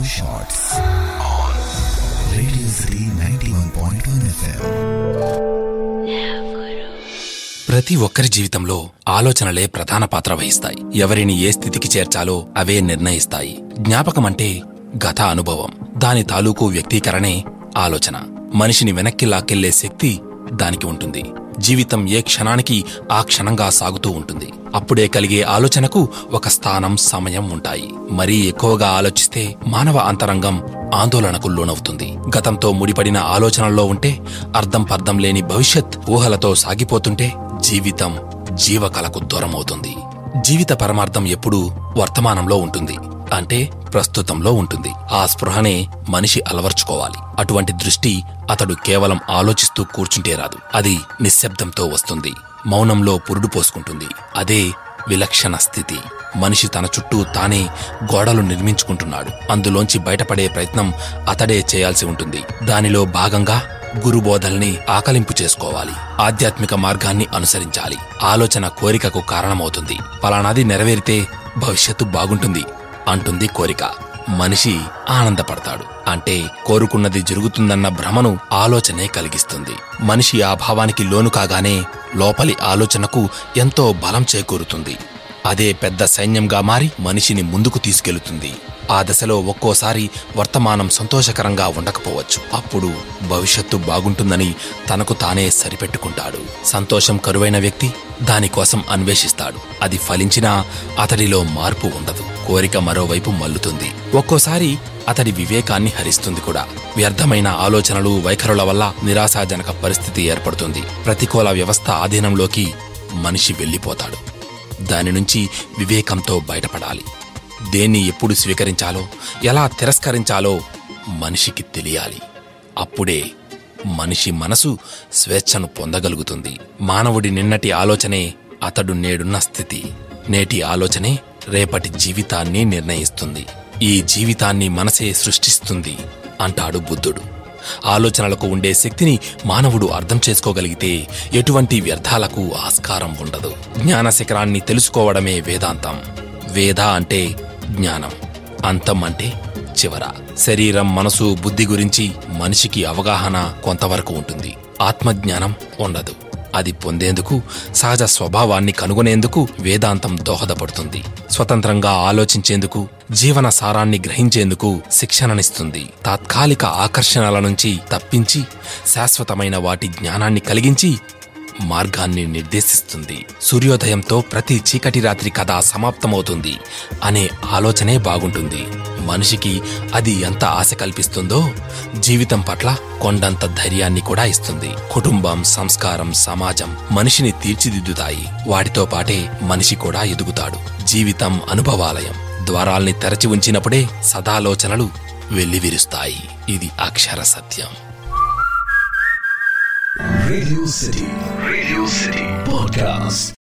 Shots on Radio City 91.1 FM. ప్రతి ఒక్కరి జీవితంలో ఆలోచనలే ప్రధాన పాత్ర వహిస్తాయి. ఎవరిని ఏ స్థితికి చేర్చాలో అవే నిర్ణయిస్తాయి. జ్ఞాపకమంటే గత అనుభవం, దాని తాలూకు వ్యక్తీకరణే ఆలోచన. మనిషిని వెనక్కి లాక్కెళ్లే శక్తి దానికి ఉంటుంది. జీవితం ఏ క్షణానికి ఆ క్షణంగా సాగుతూ ఉంటుంది. అప్పుడే కలిగే ఆలోచనకు ఒక స్థానం, సమయం ఉంటాయి. మరీ ఎక్కువగా ఆలోచిస్తే మానవ అంతరంగం ఆందోళనకు లోనవుతుంది. గతంతో ముడిపడిన ఆలోచనల్లో ఉంటే అర్థం పర్థం లేని భవిష్యత్ ఊహలతో సాగిపోతుంటే జీవితం జీవకళకు దూరమవుతుంది. జీవిత పరమార్థం ఎప్పుడూ వర్తమానంలో ఉంటుంది, అంటే ప్రస్తుతంలో ఉంటుంది. ఆ స్పృహనే మనిషి అలవర్చుకోవాలి. అటువంటి దృష్టి అతడు కేవలం ఆలోచిస్తూ కూర్చుంటే రాదు. అది నిశ్శబ్దంతో వస్తుంది, మౌనంలో పురుడు పోసుకుంటుంది. అదే విలక్షణ స్థితి. మనిషి తన చుట్టూ తానే గోడలు నిర్మించుకుంటున్నాడు. అందులోంచి బయటపడే ప్రయత్నం అతడే చేయాల్సి ఉంటుంది. దానిలో భాగంగా గురుబోధల్ని ఆకలింపు చేసుకోవాలి. ఆధ్యాత్మిక మార్గాన్ని అనుసరించాలి. ఆలోచన కోరికకు కారణమవుతుంది. ఫలానాది నెరవేరితే భవిష్యత్తు బాగుంటుంది అంటుంది కోరిక. మనిషి ఆనందపడతాడు. అంటే కోరుకున్నది జరుగుతుందన్న భ్రమను ఆలోచనే కలిగిస్తుంది. మనిషి ఆ భావానికి లోను కాగానే లోపలి ఆలోచనకు ఎంతో బలం చేకూరుతుంది. అదే పెద్ద సైన్యంగా మారి మనిషిని ముందుకు తీసుకెళుతుంది. ఆ దశలో ఒక్కోసారి వర్తమానం సంతోషకరంగా ఉండకపోవచ్చు. అప్పుడు భవిష్యత్తు బాగుంటుందని తనకు తానే సరిపెట్టుకుంటాడు. సంతోషం కరువైన వ్యక్తి దానికోసం అన్వేషిస్తాడు. అది ఫలించినా అతడిలో మార్పు ఉండదు. కోరిక మరోవైపు మల్లుతుంది. ఒక్కోసారి అతడి వివేకాన్ని హరిస్తుంది కూడా. వ్యర్థమైన ఆలోచనలు, వైఖరుల వల్ల నిరాశాజనక పరిస్థితి ఏర్పడుతుంది. ప్రతికూల వ్యవస్థ ఆధీనంలోకి మనిషి వెళ్లిపోతాడు. దాని నుంచి వివేకంతో బయటపడాలి. దేన్ని ఎప్పుడు స్వీకరించాలో, ఎలా తిరస్కరించాలో మనిషికి తెలియాలి. అప్పుడే మనిషి మనసు స్వేచ్ఛను పొందగలుగుతుంది. మానవుడి నిన్నటి ఆలోచనే అతడు నేడున్న స్థితి. నేటి ఆలోచనే రేపటి జీవితాన్ని నిర్ణయిస్తుంది. ఈ జీవితాన్ని మనసే సృష్టిస్తుంది అంటాడు బుద్ధుడు. ఆలోచనలకు ఉండే శక్తిని మానవుడు అర్థం చేసుకోగలిగితే ఎటువంటి వ్యర్థాలకు ఆస్కారం ఉండదు. జ్ఞాన శిఖరాన్ని తెలుసుకోవడమే వేదాంతం. వేద అంటే జ్ఞానం, అంతం అంటే చివర. శరీరం, మనసు, బుద్ధి గురించి మనిషికి అవగాహన కొంతవరకు ఉంటుంది. ఆత్మజ్ఞానం ఉండదు. అది పొందేందుకు, సహజ స్వభావాన్ని కనుగొనేందుకు వేదాంతం దోహదపడుతుంది. స్వతంత్రంగా ఆలోచించేందుకు, జీవన సారాన్ని గ్రహించేందుకు శిక్షణనిస్తుంది. తాత్కాలిక ఆకర్షణల నుంచి తప్పించి శాశ్వతమైన వాటి జ్ఞానాన్ని కలిగించి మార్గాన్ని నిర్దేశిస్తుంది. సూర్యోదయంతో ప్రతి చీకటి రాత్రి కథ సమాప్తమవుతుంది అనే ఆలోచనే బాగుంటుంది. మనిషికి అది ఎంత ఆశ కల్పిస్తుందో జీవితం పట్ల కొండంత ధైర్యాన్ని కూడా ఇస్తుంది. కుటుంబం, సంస్కారం, సమాజం మనిషిని తీర్చిదిద్దుతాయి. వాటితో పాటే మనిషి కూడా ఎదుగుతాడు. జీవితం అనుభవాలయం. ద్వారాల్ని తెరచి ఉంచినప్పుడే సదాలోచనలు వెల్లివిరుస్తాయి. ఇది అక్షర సత్యం. Radio City Podcast.